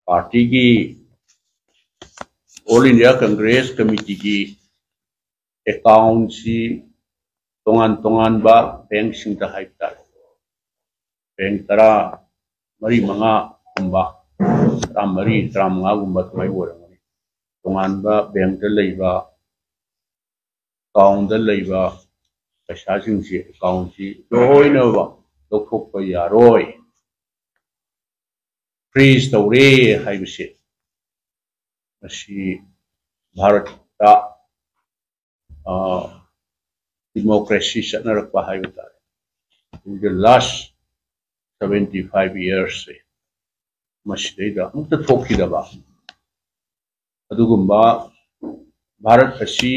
Party की all India Congress committee की account सी तोंगान बा बैंक सिंह ता हाइता बैंक तरा मरी मंगा कुंबा तरा मरी तरा मंगा कुंबा तुम्हारी वो रंगनी तोंगान बा बैंक ता लेबा अकाउंट ता लेबा पैसा सिंह सी अकाउंट सी दोई न बा लोग को यारोय फ्रीज तौरे हाई बसे मसी भारत ता democracy चलनरक्पा हाई बतारे in the last 75 years से मसीदा अमुक्त थोकीदबा अदुगुम्बा भारत असी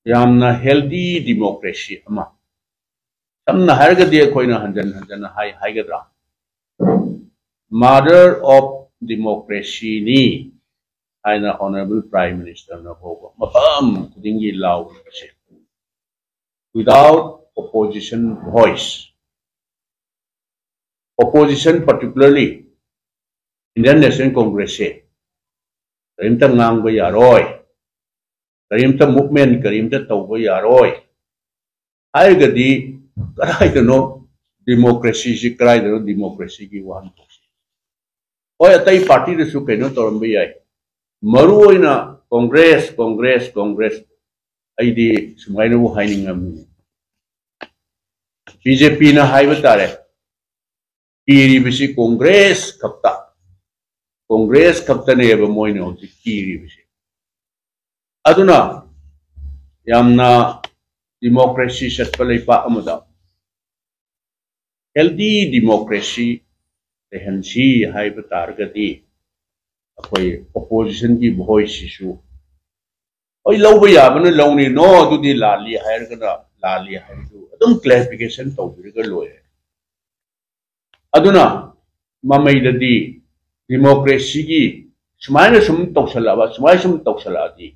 यामना healthy democracy अमा समना हरगदे कोइना हंजन हाई हाइगद्रा mother of democracy ni aina honorable prime minister na hoba mapam kudingi law se without opposition voice opposition particularly Indian National Congress se karimta ngang ba yaroi karimta movement karimta tawba yaroi haigadi karai no democracy si karai no democracy ki wan Oi atai party de su keno torombi ai maru oina congress aidi sumaina bu hainingam BJP na haiba tare kiri bisi congress kapta ne ba moina oti kiri bisi aduna yamna democracy satpalai pa amada healthy democracy Hensi hai betar gadi apoi opposition ki voice issue oi lau ba ya bana lau ni no du di lali hai du adum clarification to bi ga loy aduna mamai dadi democracy ki sumaina sum toksala di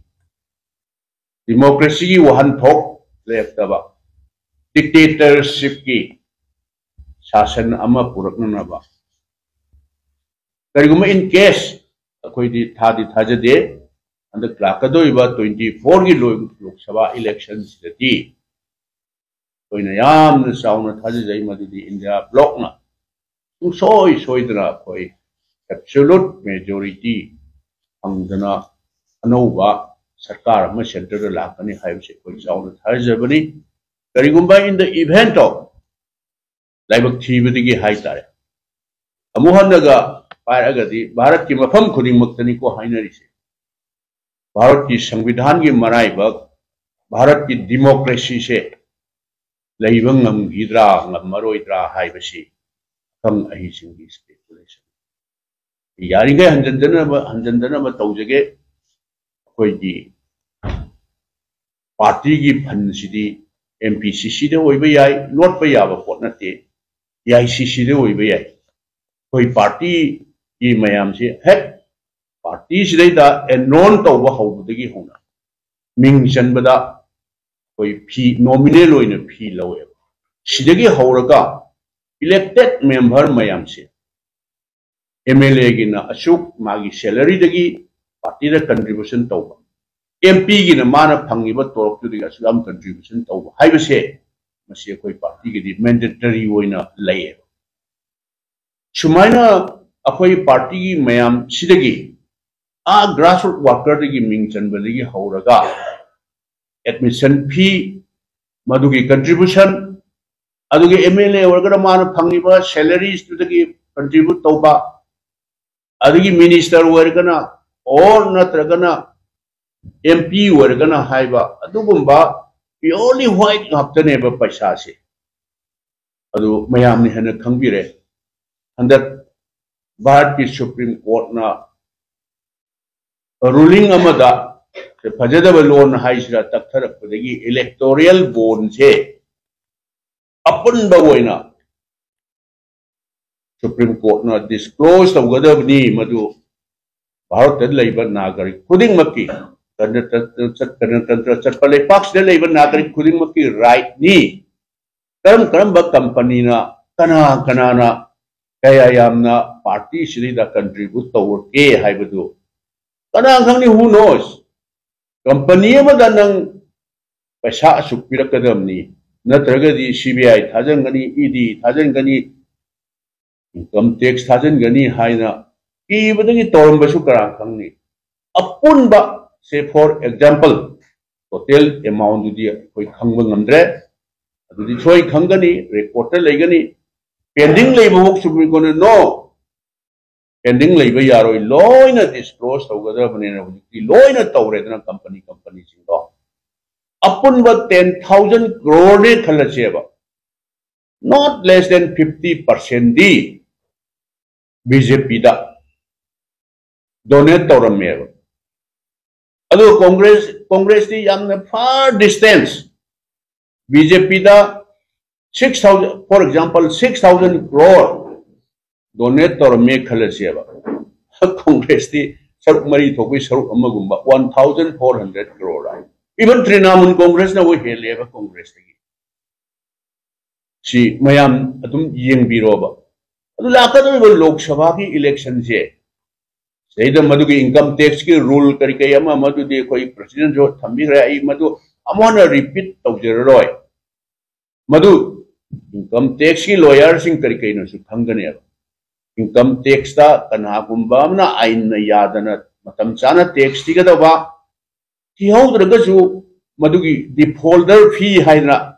democracy ki wahan thok lefta ba dictatorship ki shasan ama purakna na ba Kariguma in case koi di thajade and the crackado iba 24 ki lok sabha elections dati koi na yam na sauna thajai madudi India block na soi dana koi absolute majority angdana anova sarkar ma center da lakani haibse koi sauna thajabani karigumba in the event of laibak thibadi ki hai tare amuhanaga Bharat की मफम खुदी मक्तनी को हाइनरी से भारत की संविधान की मराई bug Bharat की democracy से लईबंगम गिद्रा मरोइद्रा हाइबसी कम अही सिंगी स्पेकुलेशन यारिगे हंजनदना तौजगे कोई की पार्टी की फंड सिदी एमपीसीसी दे होइबे याई नोट पे याबा पोट नते एआईसीसी दे होइबे याई कोई पार्टी की मयाम से है पार्टी से दा एनरोल तौबा हौबदगी होना मिंग चनबदा कोई फी नॉमिनल होइना फी लवे सिदगी हौरगा इलेक्टेड मेंबर मयाम से एमएलए की ना अशोक मागी सैलरी दगी पार्टी दा कंट्रीब्यूशन तौबा एमपी की ना माना फंगिबा तोरक तुदगी असुलाम कंट्रीब्यूशन तौबा हाइबसे मसे कोई पार्टी की मैंडेटरी होइना लये सुमाइना अखोई पार्टी की मयाम सिदगी ग्रासरूट वर्कर दगी मिंग चनबदगी हौरगा एडमिशन फी मधुगी कंट्रीब्यूशन अदुगी एमएलए वर्गर मान फंगिबा सैलरीज तुदगी कंट्रीब्यूट तौबा अदुगी मिनिस्टर वर्गना और नत्रगना एमपी वर्गना हाइबा अदुगुंबा प्योरली व्हाइट हप्तने बा पैसा से अदु मयाम ने हन खंगिरे अंदर भारत की सुप्रीम कोर्ट ना रूलिंग अमदा फजदब लोन हाइसरा तक्थरपदगी इलेक्टोरल बॉन्ड से अपन बवोइना सुप्रीम कोर्ट ना डिस्क्लोज तौगदबनी मधु भारत लैब नागरिक खुदिंगमकी गणतंत्र चटपले पक्ष दे लैब नागरिक खुदिंगमकी राइट नी करम कंपनी ना कना kaya yamna party siri da contribute tawar ke haibadu kana khangni who knows company ma da nang paisa asuk pirakadamni natragadi CBI thajangani ED thajangani income tax thajangani haina ibadagi torumbasu kara khangni apunba say for example total amount di koi khangba ngamdre adudi choi khangani record legani pending labor work submi kono no pending labor yaroi loina disclose tawgada banena hujiki loina tawredna company singo upon but 10,000 crore khalacheba not less than 50% di BJP da donate tawrameva adu congress di yamna far distance BJP da 6,000 for example 6,000 crore donate tawrame khalacheba congress di saruk mari thokui saruk amagumba 1,400 crore even Trinamun Congress na we heleva Congress lagi si mayam atum yeng biroba adu lakad we Lok Sabha ki election je seida madu ki income tax ki rule kari kayama madu de koi president jo thambi ra ai madu amona repeat tawjeroi madu income tax ki lawyer sing kari kai no su khangane income tax ta kana gumba na ain na yadana matam chana tax ti ga dawa Tihaudagasu Madugi defaulter fee haina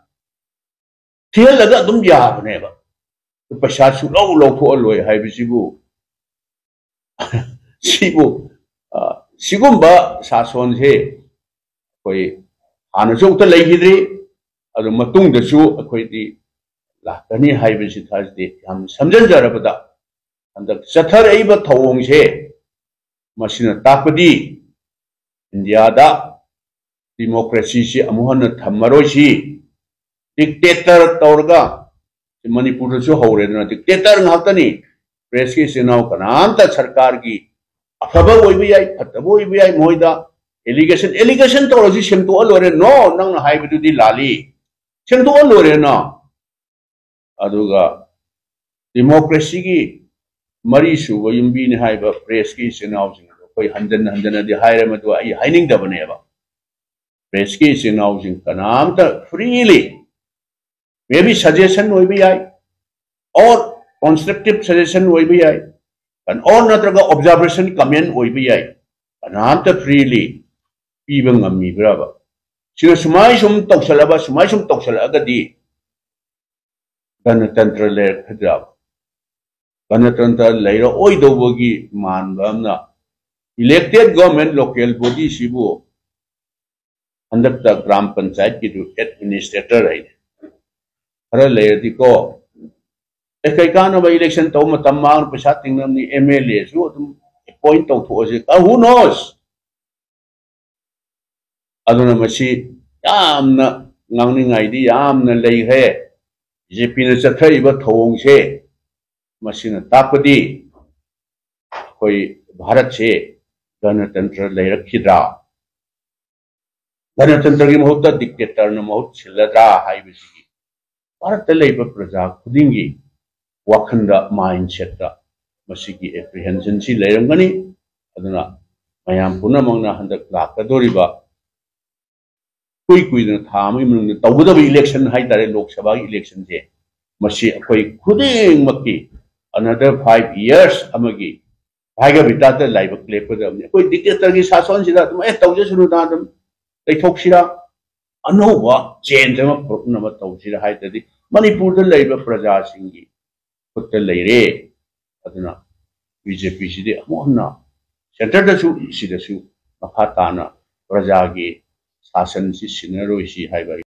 Tilaga dum yabneva the Pashasu low for alloy Hibisibu Sibu Sigumba Sason he Koi Anasota Lady Adu Matung the shoe aquati Lakani Hibisit has the Samjan Jarabada and the Satar Eva Tawong he Machina Tapadi India da democracy si amuhan thammaroi si dictator tawrga Manipur su hore na dictator ngakani press ki sinau kanamta sarkar ki afaba oibi ai fatabo oibi ai moida allegation tawroji semto alore no nang haibidu di lali semto alore na aduga democracy ki mari su yumbi ni haiba press ki sinau jing koi handan di haire madu ai haining da baneba press ki sinau jing kanam ta freely maybe suggestion will be ai or constructive suggestion will be ai and or natraga observation comment will be ai kanam ta freely pibang ammi brava sino sumai sum toksalaba di ganatantra le khadra ganatantra leiro oi dobogi man bamna elected government local body sibu under the gram panchayat ki administrator right hara layer di ko ekai kana ba election to matamang pasa tingnam ni MLA so appoint to ose who knows aduna machi yamna ngangni ngai di yamna lei he BJP na chathai ba thong se machina tapadi koi bharat se ganatantra leirakidra ganatantra ki mahut dictator na mahut chilladra haibisi bharat leiba praja khudingi wakhanda mindset da masigi apprehension si leirangani aduna mayam punamangna handak lakadoriba kui na thamai munung tawgada election hai tare lok sabha election je masi koi khuding makki another 5 years amagi Bhaiga Vitata live clip with them. Koi dictator ki sason sida tum tawje sunu da dum kai thok sira anova change ma problem ma taw sira hai tadi Manipur da live praja singi kutta leire aduna BJP sidi amona center da su sida su makhatana praja gi sasan si sinaroi si hai